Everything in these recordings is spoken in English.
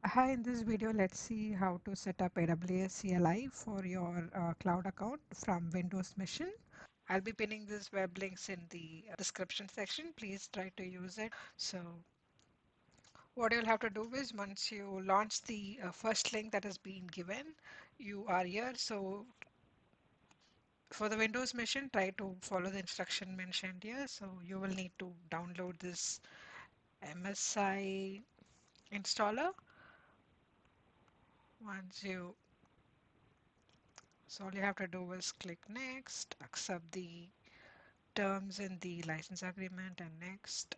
Hi, in this video, let's see how to set up AWS CLI for your cloud account from Windows Mission. I'll be pinning this web links in the description section. Please try to use it. So what you'll have to do is once you launch the first link that has been given, you are here. So for the Windows Mission, try to follow the instruction mentioned here. So you will need to download this MSI installer. Once you So all you have to do is click next, accept the terms in the license agreement and next.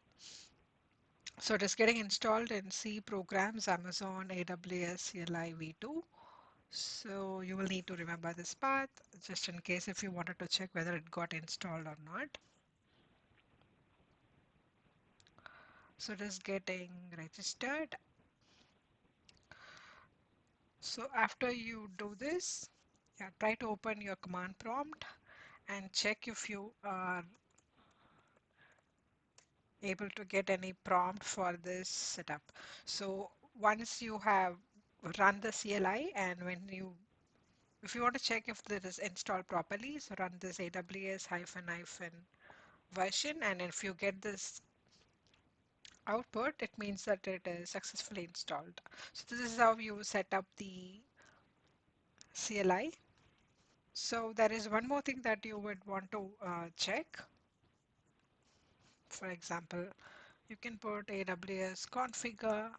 So it is getting installed in C programs, Amazon, AWS, CLI V2. So you will need to remember this path just in case if you wanted to check whether it got installed or not. So it is getting registered. So after you do this, yeah, try to open your command prompt and check if you are able to get any prompt for this setup. So once you have run the CLI and if you want to check if it is installed properly, so run this AWS hyphen hyphen version, and if you get this output, it means that it is successfully installed. So this is how you set up the CLI. So there is one more thing that you would want to check. For example, you can put AWS configure.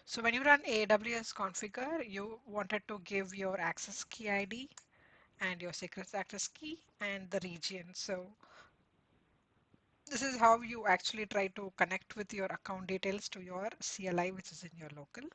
So when you run AWS configure, you wanted to give your access key ID and your secret access key and the region. So this is how you actually try to connect with your account details to your CLI, which is in your local.